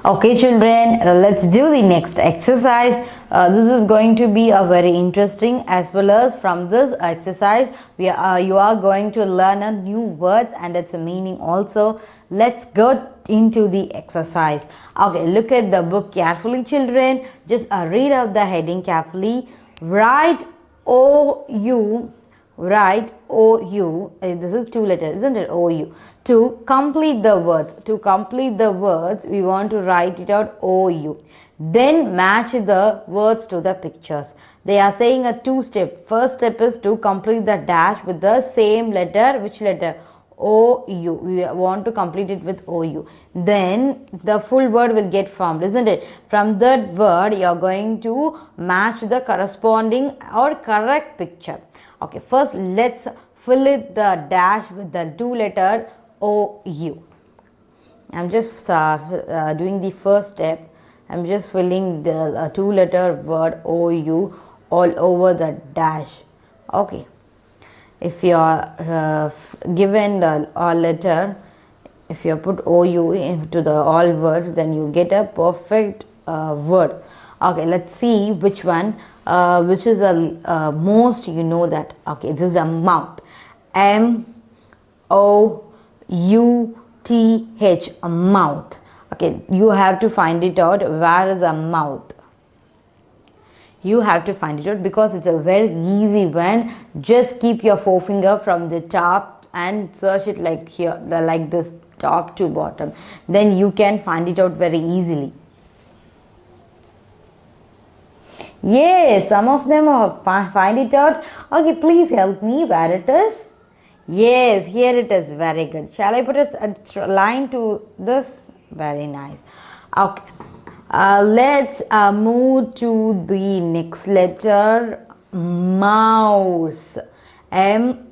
Okay children, let's do the next exercise. This is going to be a very interesting, as well as from this exercise you are going to learn a new words and its meaning also. Let's go into the exercise. Okay, look at the book carefully children. Just read out the heading carefully. Write OU. Write OU, this is two letters, isn't it? OU. To complete the words, we want to write it out OU. Then match the words to the pictures. They are saying a two-step. First step is to complete the dash with the same letter. Which letter? OU. We want to complete it with OU. Then the full word will get formed, isn't it? From that word, you are going to match the corresponding or correct picture. Okay, first let's fill it the dash with the two letter OU. I'm just doing the first step. I'm just filling the two letter word OU all over the dash. Okay. If you are given the all letter, if you put OU into the all words, then you get a perfect word. Okay, let's see which one, which is the most you know that. Okay, this is a mouth. M-O-U-T-H, a mouth. Okay, you have to find it out. Where is a mouth? You have to find it out because it's a very easy one. Just keep your forefinger from the top and search it like here, like this, top to bottom. Then you can find it out very easily. Yes, some of them find it out. Okay, please help me where it is. Yes, here it is. Very good. Shall I put a line to this? Very nice. Okay. Let's move to the next letter. Mouse. M-O-U-S-E,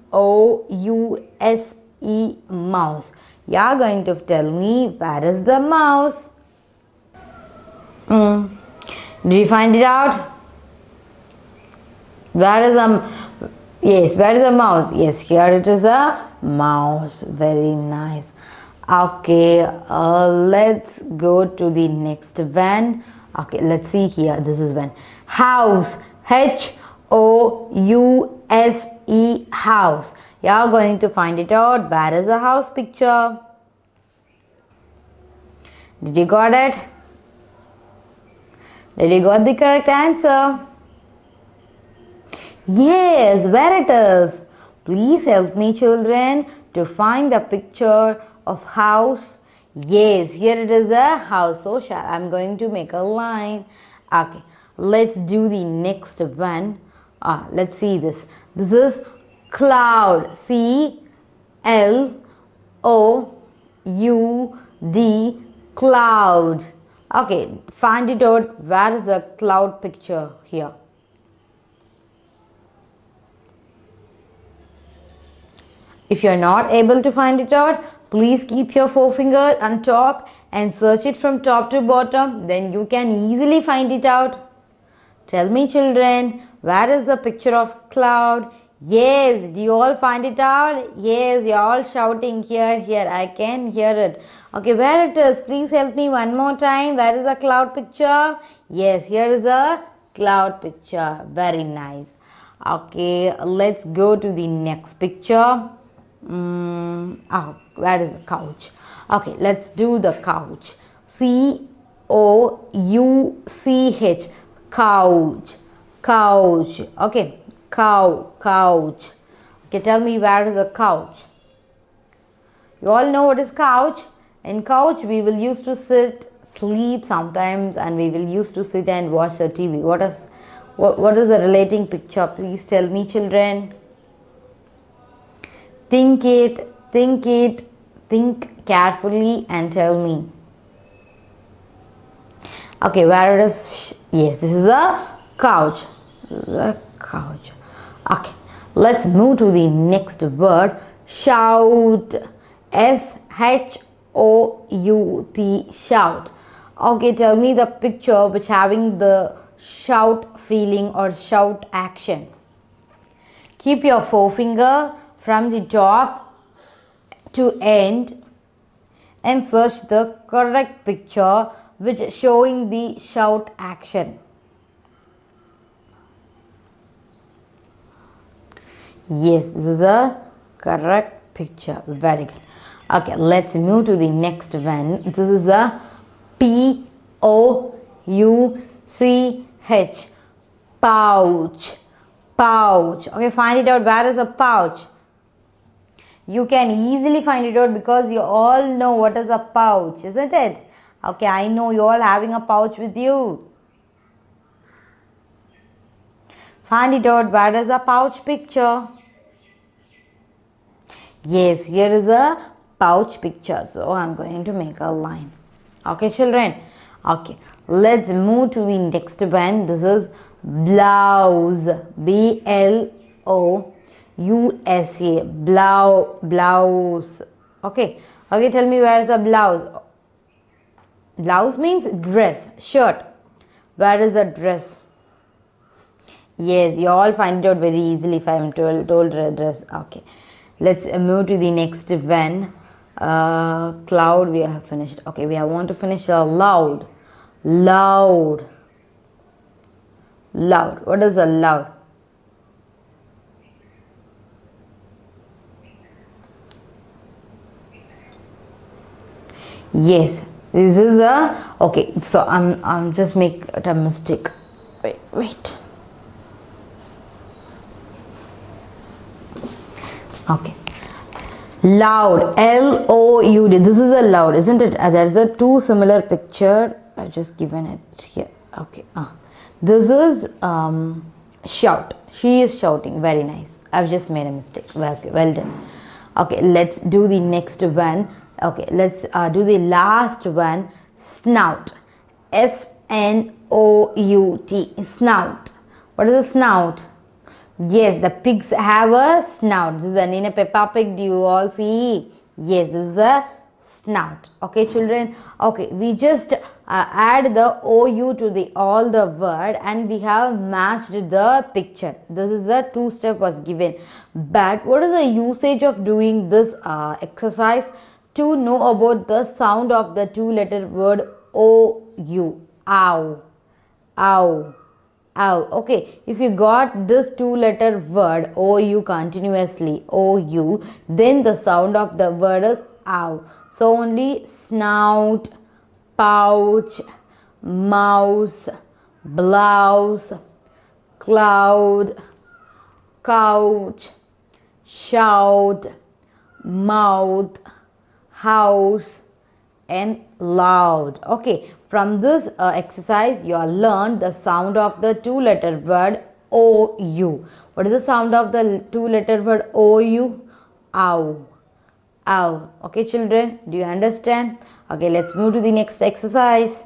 mouse. You are going to tell me where is the mouse? Did you find it out? Where is yes, where is the mouse? Yes, here it is a mouse. Very nice. Okay, let's go to the next one. Okay, let's see here. This is one. House. H-O-U-S-E, house. You are going to find it out. Where is the house picture? Did you got it? Did you got the correct answer? Yes, where it is? Please help me children to find the picture of house. Yes, here it is a house. So I'm going to make a line. Okay, let's do the next one. Let's see this. This is cloud. C-L-O-U-D, cloud. Okay, find it out. Where is the cloud picture here? If you are not able to find it out, please keep your forefinger on top and search it from top to bottom. Then you can easily find it out. Tell me children, where is the picture of cloud? Yes, do you all find it out? Yes, you are all shouting here, here. I can hear it. Okay, where it is? Please help me one more time. Where is the cloud picture? Yes, here is a cloud picture. Very nice. Okay, let's go to the next picture. Where is the couch? Okay, let's do the couch. C-O-U-C-H, couch. Couch. Okay, couch. Okay, tell me where is the couch? You all know what is couch? In couch we will used to sit, sleep sometimes, and we will used to sit and watch the TV. What is the relating picture? Please tell me children. Think carefully and tell me. Okay, where it is? Yes, this is a couch. The couch. Okay, let's move to the next word. Shout. S-H-O-U-T, shout. Okay, tell me the picture which having the shout feeling or shout action. Keep your forefinger from the top to end and search the correct picture which is showing the shout action. Yes, this is a correct picture. Very good. Okay, let's move to the next one. This is a pouch. Pouch. Pouch. Okay, find it out. Where is a pouch? You can easily find it out because you all know what is a pouch, isn't it? Okay, I know you all having a pouch with you. Find it out. Where is a pouch picture? Yes, here is a pouch picture. So I'm going to make a line. Okay, children. Okay, let's move to the next one. This is blouse. B-L-O-U-S-E. Blouse. Okay. Okay, tell me, where is a blouse? Blouse means dress, shirt. Where is a dress? Yes, you all find it out very easily if I am told dress. Okay. Let's move to the next one. Cloud, we have finished. Okay, we want to finish loud. Loud. What is a loud? Yes, this is a, okay, so I'm just make a mistake. Wait. Okay. Loud. L-O-U-D. This is a loud, isn't it? There's a two similar picture. I've just given it here. Okay. This is shout. She is shouting. Very nice. I've just made a mistake. Well done. Okay. Let's do the next one. Okay. Let's do the last one. Snout. S-N-O-U-T. Snout. What is a snout? Yes, the pigs have a snout. This is in a Peppa Pig. Do you all see? Yes, this is a snout. Okay, children. Okay, we just add the OU to the all the word and we have matched the picture. This is a two-step was given. But what is the usage of doing this exercise? To know about the sound of the two-letter word OU. Ow. Ow. Ow. Okay, if you got this two-letter word OU continuously, OU, then the sound of the word is ow. So only snout, pouch, mouse, blouse, cloud, couch, shout, mouth, house, and loud. Okay, from this exercise you have learned the sound of the two-letter word OU. What is the sound of the two-letter word OU? Ow. Ow. Okay, children, do you understand? Okay, let's move to the next exercise.